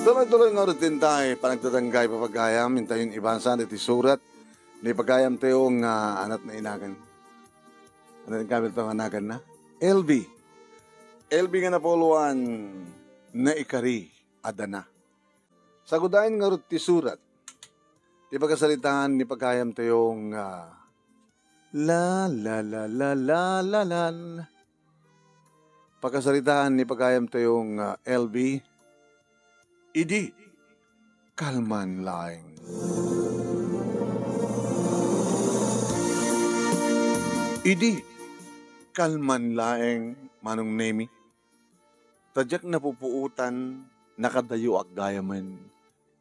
Tuloy-tuloy nga rutin tayo, panagtatanggay papagayam, hintayin ibansan iti surat, ni pagayam tayo nga anat na inagan. Anat nga ito nga anagan na? LB. LB nga napuluan na ikari, adana. Sagudahin nga rutin surat, di pagkasalitaan ni pagayam tayo nga la la la la la la la. Pagkasalitaan ni pagayam tayo nga LB, idi, kalman laing. Idi, kalman laing, manong nemi. Tadyak napupuutan, nakadayo ak gayaman,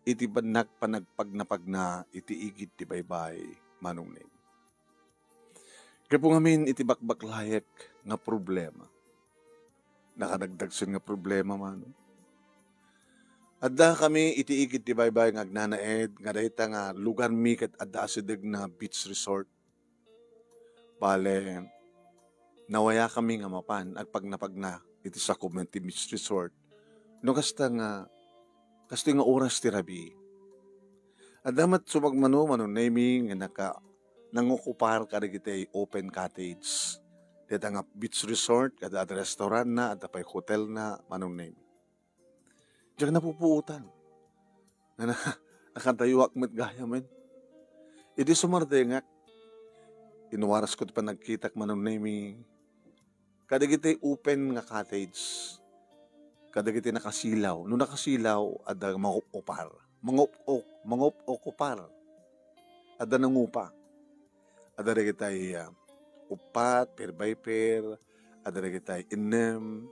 iti banak panagpagnapag na, iti igit ti baybay, manong nemi. Kaya po ngamin, iti bakbaklayek nga problema. Nakadagdagsun nga problema, manong. Adda kami iti-igit ti baybay nga agnanaed, nga dahita nga lugar miket adda asidig na beach resort. Bale, nawaya kami nga mapan at pagnapagna iti sa community beach resort. No kasta nga oras ti rabi. Adda mat sumagmano naming nga nangukupar karigiti open cottage. Dita nga beach resort, kada at restaurant na, at pa'y hotel na, manong naming. Diyan napupuutan. Nakatayuak met gaya men. Idi sumardengak. Inuwaras ko pa nagkitak manong nami. Kadagiti open nga cottage. Kadagiti nakasilaw. Nung nakasilaw, ada mangupopar. Mangupopar. Ada nangupa. Ada na kitay upat, per by per. Ada na kitay inem.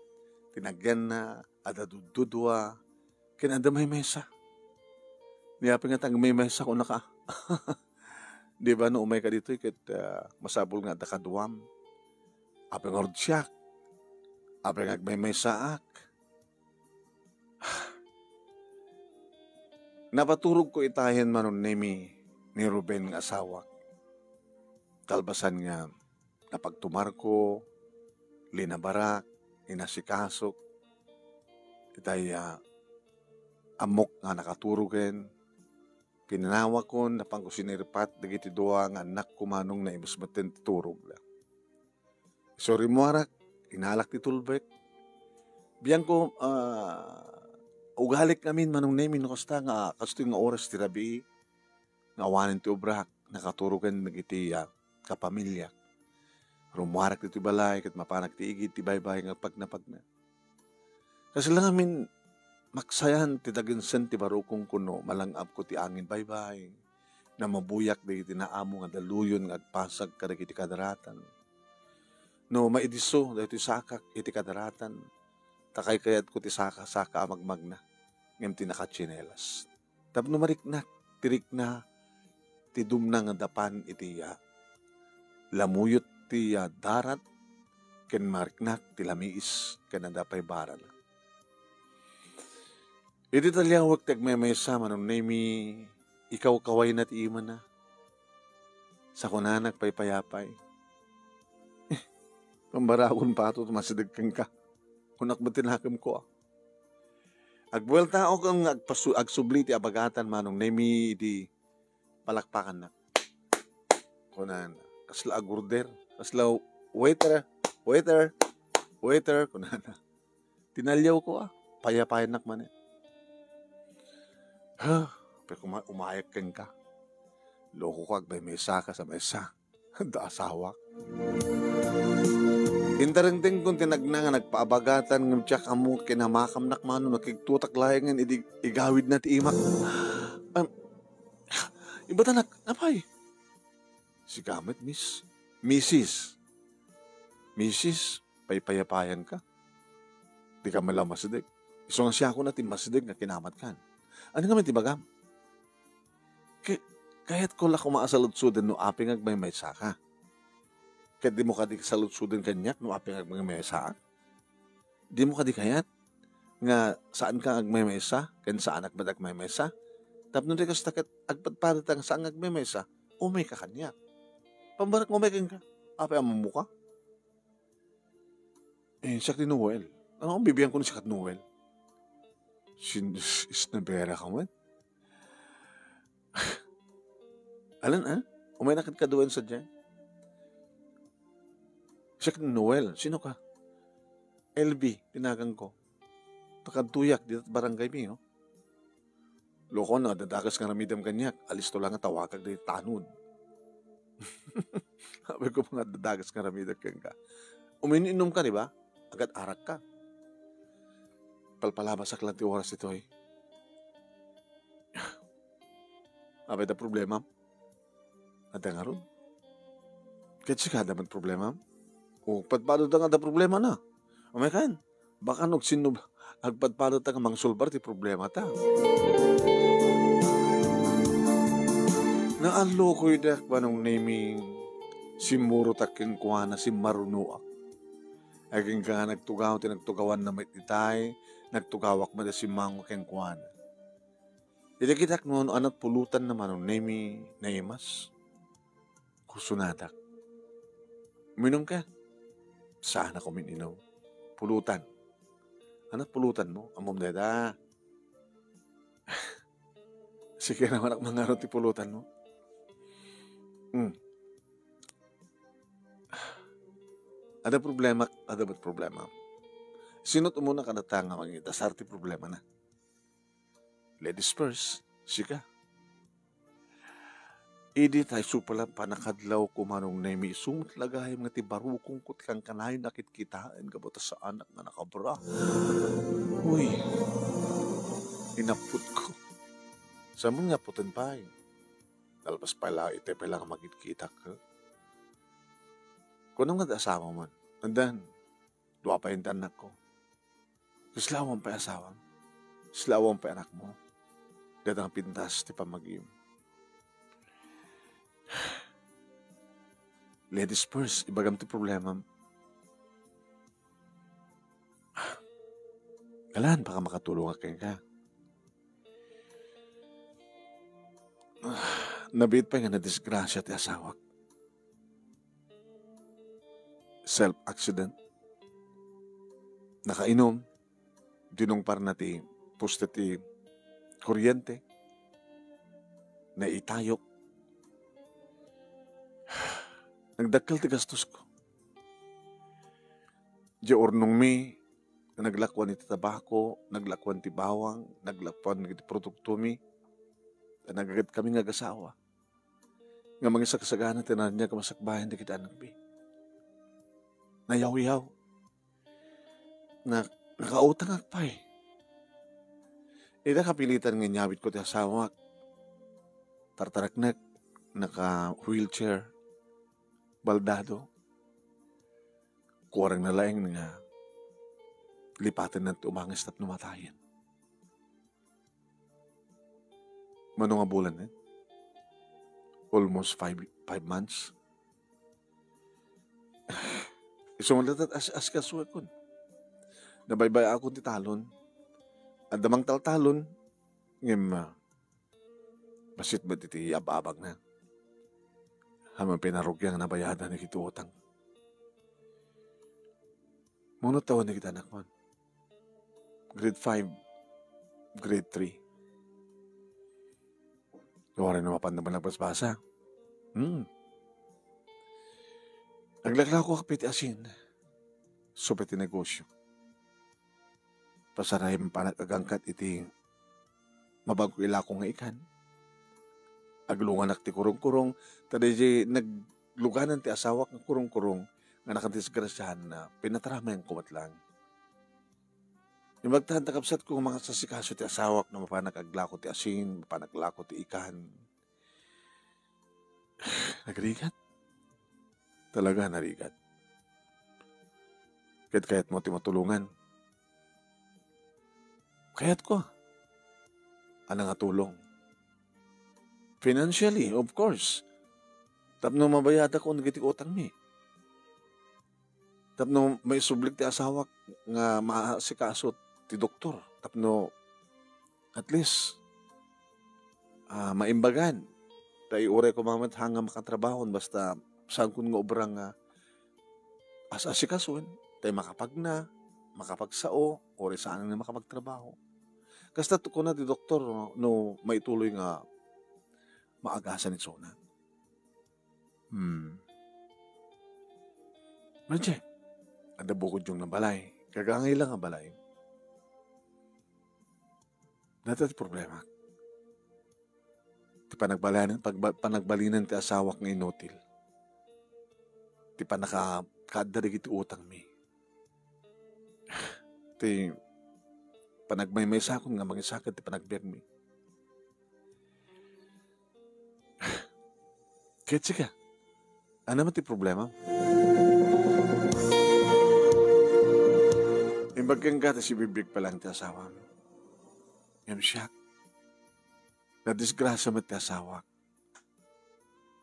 Tinagyan na. Ada dududwa. Kinada may mesa. Niyapin nga tang may mesa kung naka. Di ba no umay ka dito ikit masabol nga dakaduam. Apeng ordsyak. Apeng ag may mesa ak. Napaturog ko itahin manon ni Ruben nga asawa. Talbasan nga napagtumar ko, linabarak, inasikasok, itay amok nga nakaturugen, pinanawa ko na pangkusinirpat, dagiti doa nga anak kumanong na imusbaten turog la. Sorry mo arak, inalak ti tulbek. Biyang ko, ugalik namin manong namin no kasta nga, kasto yung oras ti rabi, nga awanin ti obrak, nakaturugan nagiti kapamilya. Rumuarak ti balay, kat mapanak ti igit, ti baybay nga pagna. Kasi lang amin, maksayan ti daginsen ti barukong kuno, malangap ko ti angin baybay, na mabuyak di iti naamo nga daluyon nga agpasag kadag iti kadaratan. No, maidiso, dahil iti sakak iti kadaratan, takay kayat ko ti saka amagmag na, ngem ti nakatsinelas. Tapno mariknak, tirik na, ti dumna nga dapan iti lamuyot ti darat, ken mariknak ti lamiis, ken nadapay baral. Iti talyawag tagmaymaysa manong nami ikaw kaway na ti ima na. Sa kunanak paypayapay. Pambarakon pa ito, masidagkan ka. Kunak ba tinakam ko Agbuel tao kang agsubli ti abagatan manong nami di palakpakan na. Kunan, kasla agurder, kasla waiter, kunan. Tinalyaw ko payapayanak man pero umayak kang ka. Loko ko agbay mesa ka sa mesa. Da asawa. Intarendeng kung tinagna nga nagpaabagatan ng tiyak amo kinamakam nakmano nakigtutak layangan igawid na ti imak. Iba tanak, napay? Si gamit, Mrs. Paypayapayan ka. Di ka malamasidig. Iso nga siya ako na timasidig nga kinamat kan. Ano nga may tibagam? Kahit ko lang kumaasaludsudin no aping agmay may saka. Kahit di mo kadi saludsudin kanyak no aping agmay may saka. Di mo kadi kayat nga saan ka agmay may sa, kan saan agmay agmay may sa. Tapno di ka stakit agpadpadatang saan agmay may sa, umay ka kanyak. Pambarak umay ka, apay ang mamuka. Siya ni Noel. Ano ang bibigyan ko ni siya kat Noel? Isnabera ka man. Alan, umay nakit ka doon sa dyan. Siya kang Noel. Sino ka? LB, tinagang ko. Takadtuyak, dito at barangay mi, oh. Loko na, dadagas nga ramidam kanyak. Alis to lang ang tawakag na tanod. Sabi ko mga dadagas nga ramidam ka. Umininom ka, di ba? Agad arak ka. Palpalabas sa klanti oras ito, eh. Abay da problema. Ada nga ron. Kahit siya kada man problema. O patpado da nga da problema na. O may kan. Baka nog sinub. Agpadpado ta nga mang sulbar ti problema ta. Naalo ko yung dak ba nung naming si Muro takin kuha na si Marunuak. Aging ka nagtugaw, tinagtugawan na may titay, nagtugawak mo na si Mango keng kuha na. Itakitak noon anak pulutan naman nung nami naimas. Kusunatak. Minum ka. Saan ako mininom? Pulutan. Anak pulutan mo? Amom deda. Sige naman ako mangarot ti pulutan mo. Ada problema, ada ba't problema? Sino't umuna ka natanga maging dasar ti problema na? Ladies first, sika. Idi tayo supala panakadlaw kumanong na may sumot lagay mga tibarukong kut kang kanay nakitkitaan kabota sa anak na nakabra. Uy, inaput ko. Sa mga putin pa eh. Dalpas pala, ite pala nga magkita ka. Kung nga asawa man, nandan, dua pa yung tanak ko. Slawang pa asawa, slawang pa anak mo. Datang pintas, di pa mag-iim. Ladies first, ibagam ti problema. Kalaan, baka makatulong ka. Nabit pa nga na disgrasya ti asawak. Self-accident. Nakainom. Dinungpar na ti puste ti kuryente. Naitayok. Nagdakkel ti gastos ko. Di ornong mi, naglakwan iti tabako, naglakwan ti bawang, naglakwan iti produkto mi, nagagad kami nga gasawa. Nga mga saksagana, tinaran niya kamasakbayan di kita anak bi. Nayaw-yaw. Nakautang akpay. Ida kapilitan nga nyabit ko ti asawa. Tartaraknek, naka-wheelchair, baldado. Kuwarang nalaing nga lipatan na umangis at numatayin. Mano nga bulan eh? Almost 5 months. Isumalatat as kasuwa kun. Nabaybay ako ti talon. At damang taltalon, ngem basit ba iti ababag na. Hamang pinarugyang nabayadan na kito utang. Muna taon na kita anak man. Grade 5, grade 3. Gawa rin na mapandaman nagbasbasa. Naglakla ko kapit asin. Supet negosyo. Pasaray panagagangkat iti mabago ilako nga ikan. Aglungan ak ti kurong-kurong. Tadi nagluganan ti asawak ng kurong-kurong nga nakadisgrasyahan na pinatraman kumat lang. Yung magtahantakapsat ko mga sasikaso ti asawak na mapanagaglako ti asin, mapanaglako ti ikan. Nagrigat. Talaga narigat. Kahit mo ti matulungan. Kaya't ko. Ano nga tulong? Financially, of course. Tapno mabayad ako nagiti utang mi. Tapno may sublik ti asawak nga maasikaso ti doktor. Tapno at least maimbagan. Tayo ure ko mamat hanga makatrabahon basta saan kun nga obrang asikason. Tayo makapagna, makapagsao, ore saan na makapagtrabaho. Kasta ko na di doktor no maituloy nga maagasan ni Sona. Madje, ada bukod yung nabalay. Kagangay lang ang balay. Dati problema. Ti panagbalinan ti asawak ng inotil. Ti panakadarig iti utang mi. Ti panagmaymay sakon nga mangisakad ti panagbiag mi. Kaya ka, ano naman ti problema? Imbagkang ka si bibig pa lang ti asawa mo. Yung siya. Na-disgrasya mo ti asawa.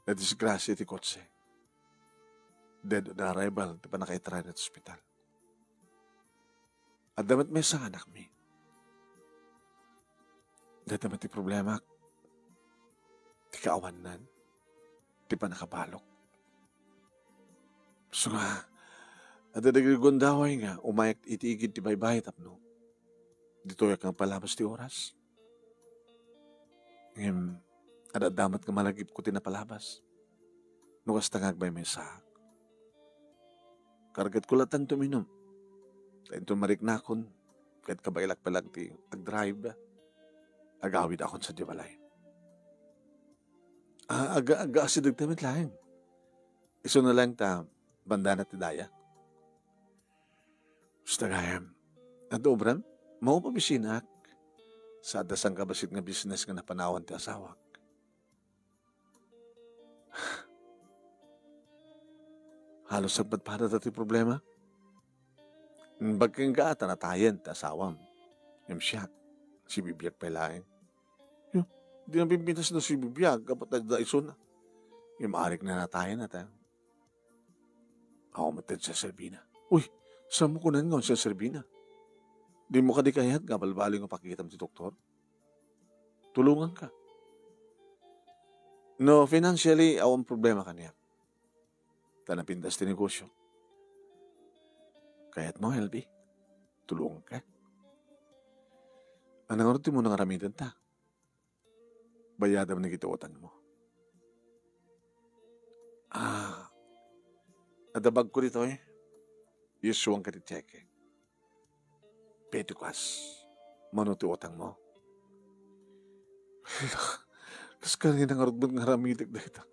Na-disgrasya ti kotse. Dead on arrival, di pa nakaitry na hospital. At damat may isang anak mi. Dahil naman ti problema, ti kaawanan, ti pa nakabalok. So nga, at nagagundaway nga, umayak itiigid ti baybay tapno. Dito yak ang palabas ti oras. Ngayon, at damat nga malagip ko ti napalabas. Nukas tangag bay may sahak. Kargat ko latan tuminom. Tayo mariknakon, kahit kabailak palag ti ag-drive, agawid akon sa dibalay. Aga asidag tamit lang. Iso na lang ta, banda na ti daya. Basta gayam, nadobran, maupabisinak, sa adasang kabasit nga business nga napanawan ti asawak. Halos sagpat para ti problema. Bagkang gaata na tayan ti asawam. Yung siya, si bibiyag pa ilain. Yung, di na pimpintas na si bibiyag, kapag na iso na. Yung maarik na natayan na tayo. Ako matid sa Serbina. Uy, saan mo kunan nga sa Serbina? Di mo ka di kayat, kabalbali nga pakikitam si doktor. Tulungan ka. No, financially, awang problema ka niya. Tanapintas ti negosyo. Kaya't mo, LB. Tulungan ka. Anong ti mo nang aramitan ta? Bayadam na gituotan mo. Adabag ko dito eh. Yusuang ka ti cheque. Petukas. Manuti utang mo. Kas kanina nga rutbot nga ramitik dito.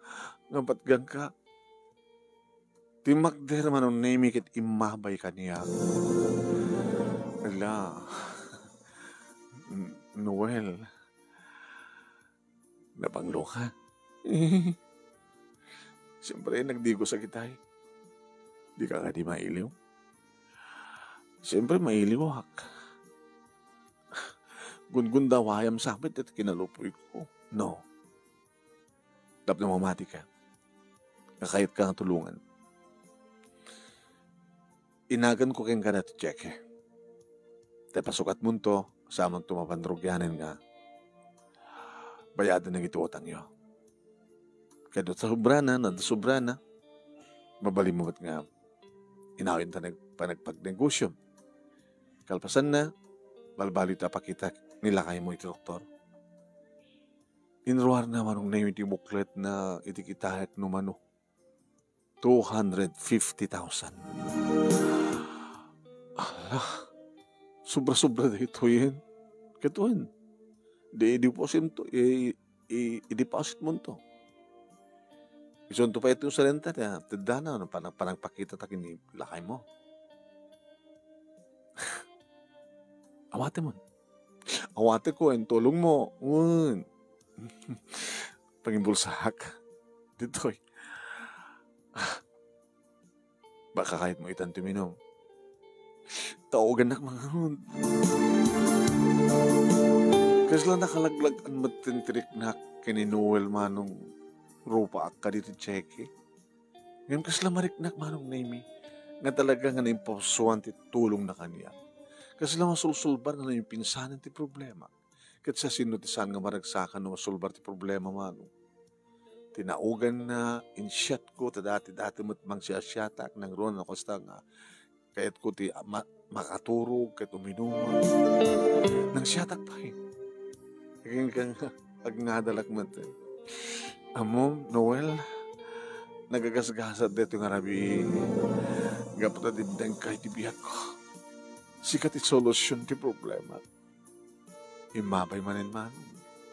Ngapat gang ka. Timakder man ang namikit imabay ka niya. Ala. Noel. Napanglo ka. Siyempre, nagdigo sa kitay. Di ka nga di mailiw. Siyempre, mailiwak. Gungun daw ayam sabit at kinalupoy ko. No. Dapat na mamati ka. Kakayat ka nga tulungan. Inagan ko kayong ka na cheque. Tay pasukat mo to, samang tumapandrogyanin nga. Bayadan ng ituotang yo. Kaya doon sa sobrana, sobrana, mabali mo ba't nga inawin ta panagpagnegosyo. Kalpasan na, balbali ta pakita nila kayo mo iti doktor. Inruar na manong na yung iti buklet na itikitahak numano. 250,000. Ala, sobra-sobra dito yun. Katuan. I-deposit mo to. Isunto pa ito sa renta niya. Tadana, panagpakita takin ni lakay mo. Awate mo. Awate ko, tulong mo. Pangimbulsahak. Dito eh. Baka kahit mo itan tuminom. Taogan na mga nun. Kasi lang nakalaglag ang matintirik na kininuwel manong rupa ka dito cheque. Ngayon kasi lang mariknak manong name nga talaga nga naimpasuan ti tulong na kaniya. Kasi lang masulsulbar na yung pinsanan ti problema. Kasi sa sinutisan nga maragsakan na masulbar ti problema manong. Tinaugan na insyat ko ta dati mo't mang siya syatak ng ron na kosta nga. Kaya't ko ti makaturog ket uminuman nang siya takpay. Kaging kang agngadalak man tayo. Amom, Noel, nagagasgasat dito nga rabi. Gapata dindang kay di biyak ko. Sikat it solusyon ti problema. Imabay manin man.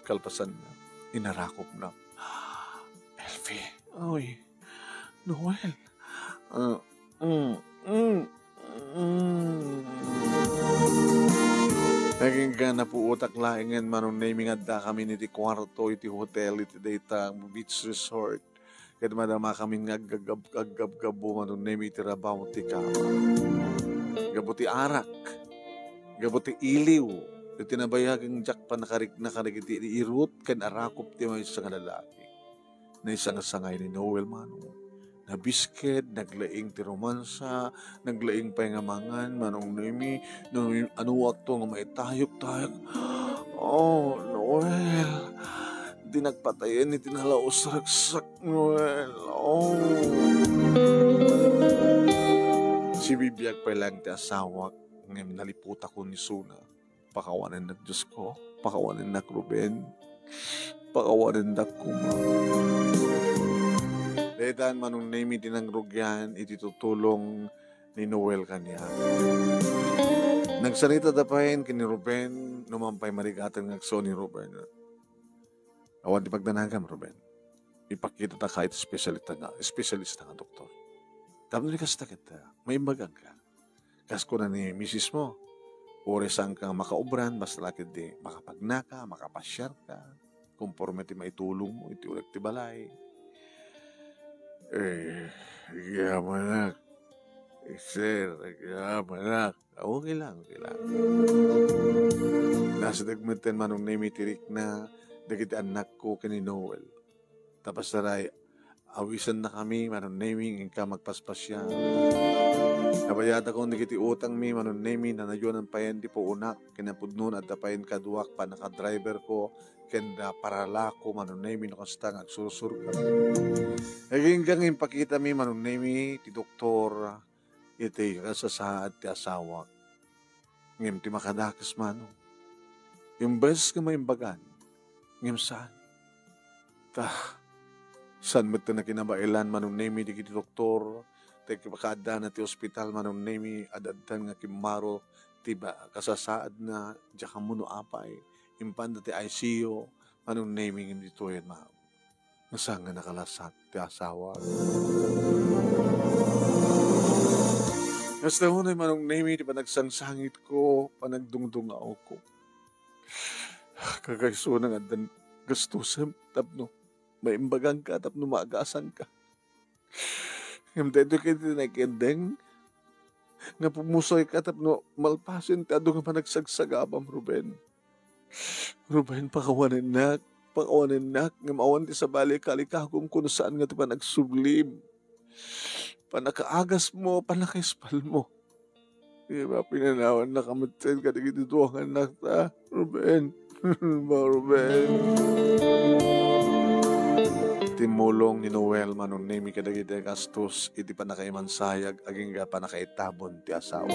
Kalpasan na. Inarakop na. Elfie, oy, Noel. Uh, mm, mm, mm. Naging ka na po utak laingan manong naming adda kami iti kwarto, iti hotel, iti data, beach resort. Kaya madama kami gagab-gabo manong naming iti rabaw ti kama. Gabuti arak, gabuti iliw, iti nabayagang jak pa nakarik iti irut, kan arakop ti may isang lalaki. Na isang sangay ni Noel manong. Na bisket, naglaing ti romansa, naglaing paingamangan, manong nami, ano akto nga maitayok-tayok. Oh, Noel, di nagpatayan ni tinalaos ragsak, Noel. Oh. Si bibiyag pa lang ti asawa, ngayon naliputa ko ni Suna. Pakawanan na Diyos ko, pakawanan na Ruben, pakawanan na kuma. Dahil manong nami tinangrugyan, iti tutulong ni Noel kanya. Nagsalita dapahin kini Ruben, numampay marigatan ngagso ni Ruben. Awan di pagdanagan, Ruben. Ipakita ta kahit espesyalista nga doktor. Tapos ni kasta kita, may imbagang ka. Kasko na ni misis mo, oresan kang makaubran, basta lakit di makapagnaka, makapasyar ka, conforme ti maitulong mo, iti ulag ti balay. Yamanak. Sir, yamanak. Okay lang. Nasa dagmatan manong namitirik na dagiti anak ko kini Noel. Tapos saray, awisan na kami, manong naming ka magpaspasya. Nabayata kong dagiti utang mi, manong naming na nayon ang payan di po unak, kinapudnon at tapayin kaduak pa naka-driver ko, kenda paralako, manong naming nakastang at susur ka. Naging kang impakita mi, manong naming ti doktor, iti kasasaad ti asawa. Ngim ti makadakas manong. Yung beses ka maimbagan, ngim saan? Saan mo ito na kinabailan, manong naming di kiti doktor, tayo makada na ti ospital, manong naming adadan nga kimaro, tiba kasasaad na diya muno apay, impanda ti ICU, manong naming hindi to yan, ma'am. Nasaan nga nakalasat ti asawa. Nasta mo na manong naming di pa nagsangsangit ko, panagdungdungaw ko. Kagayso na nga dan gastusan, tapno, maimbagang ka, tapno maagasan ka. Ngayon tayo kayo tinakindeng, nga pumusoy ka, tapno malpasin tayo nga panagsagsagabam, Ruben. Ruben, pakawanin nak, nga mawan ti sa balik kalikagom kung saan nga ti panagsublim. Panakaagas mo, panakaispal mo. Di ba pinanawan na kamatid ka, nagitutuangan na ta, Ruben. Ruben. Timulong ni Noel manong nami kadagiti gastos iti panakaimansayag aging ga panakaitabon ti asawa.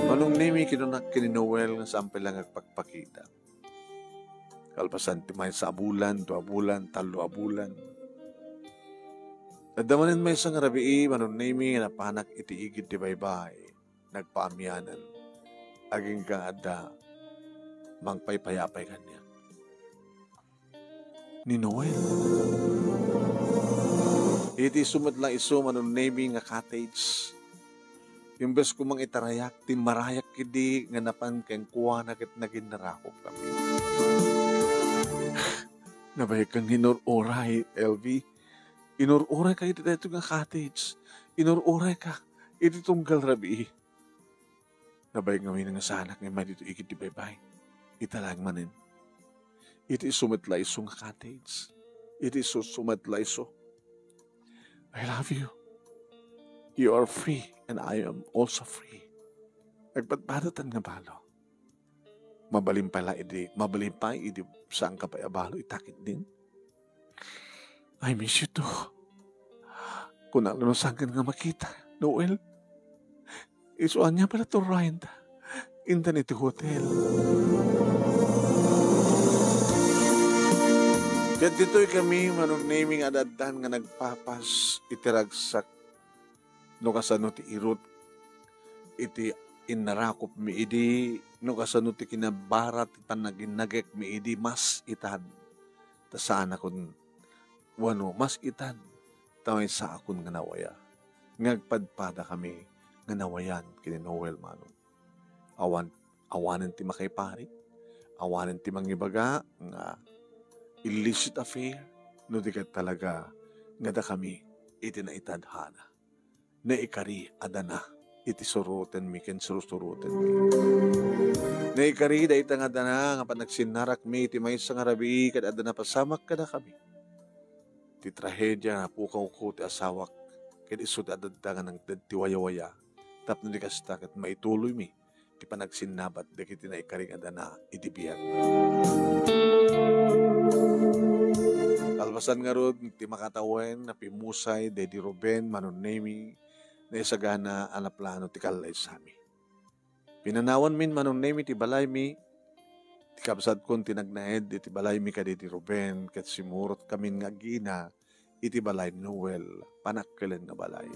Manong nami kinunak kini Noel nga sampai lang agpagpakita. Kalpasan ti may sa abulan, 2 abulan, 3 abulan. Nadamanin may isang rabii manong nami nga napanak iti igid ti baybay, nagpaamyanan. Aging ka ada mangpaypayapay kanya. Ni Noel. Iti sumad lang iso manong naming nga cottage. Yung bes kumang itarayak, ti marayak kidi nga napan keng kuwanak at naging narakop kami. Nabay kang inururay, LV. Inururay ka iti dito nga cottage. Inururay ka iti tunggal rabi. Nabay kami nga sanak nga may dito ikit di baybay. Italang manin. Iti sumatla iso nga cottage. Iti sumatla iso. I love you. You are free and I am also free. Nagpatpadatan nga balo. Mabalimpay idi saan ka pa abalo itakit din. I miss you too. Kung ano saan ka nga makita. Noel, isuan niya pala to Ryan internet hotel. Kat dito'y kami manunaming adadan nga nagpapas itiragsak no kasano ti irot iti inarakop mi idi no kasano ti kinabarat ti panaginagek mi idi mas itan. Ta saan akon wano mas itan taway sa akon nga nawaya. Ngagpadpada kami nga nawayan kini Noel Manong. Awanan ti makaypari, awanan ti mangibaga nga illicit affair, no di kat talaga nga da kami iti naitadhana. Na ikari adana iti suruten mi ken suruten mi. Na ikari da itang adana nga panagsinarak mi iti may nga rabi kad adana pasamak kada kami. Ti trahedya na pukaw ko ti asawak ken isud adada nga nang ti waya-waya. Tapno di kasta kat maituloy mi ti panagsinabat dagiti na ikaring adana iti biyag. Kalpasan nga rod, ti makatawen na pimusay, Daddy Ruben, manunemi, na isagana alaplano ti kalay sami. Pinanawan min manunemi ti balay mi, ti kapsat kon tinagnaed, iti balay mi ka Daddy Ruben, kat simurot kamin nga gina, iti balay Noel, panakkilen nga balay.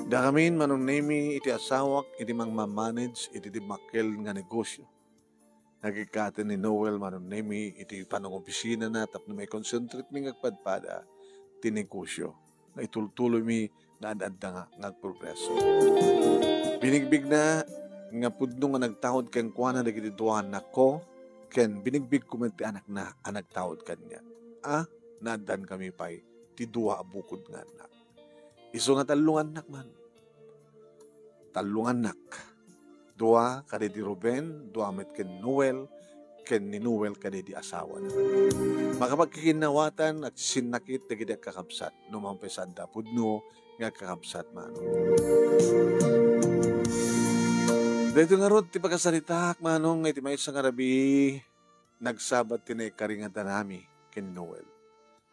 Da kamin manunemi iti asawak, iti mangmamanage, iti makkel nga negosyo. Nagikatin ni Noel manunemi iti panangopisina na tapno may concentrate mi ngagpadpada ti negosyo na itultuloy mi na adda nga ngagprogreso. Binigbig na nga pudno nga nagtawod ken kuana dagiti duwa anak ko ken binigbig ko man ti anak na nagtawod kanya. Naaddan kami pay ti duwa bukod nga anak. Isu nga talong anak man. Talong anak. Dua kadidi Ruben, dua met ken Noel, ken ni Noel kadidi asawa na. Makapagkikinawatan at sinakit na gida kakabsat, numampesad da pudno nga kakabsat mano. Dito nga rod, ti pagkasalitak manong, iti may isang arabi, nagsabat tinay karingatan nami ken Noel.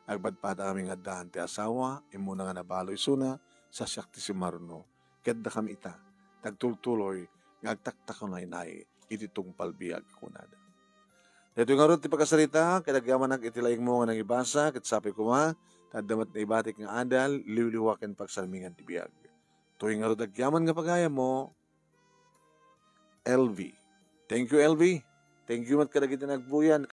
Agbadpada kami nga daan ti asawa, imuna nga nabalo isuna, sa siyakti si Maruno. Kadda kami ita, nagtultuloy, ngagtaktak ko na inay, iti tungpal biyag kunada. Dito nga ron, ti pagkasalita, kadagyaman itilaing mo nga nang ibasa, katsapi ko ma, tadamat na ibatik nga adal, liwliwakin pagsalmingan ti biyag. Tuwing nga ron, dagyaman nga pagaya mo, LV. Thank you, LV. Thank you mat kadagiti nagbuyan.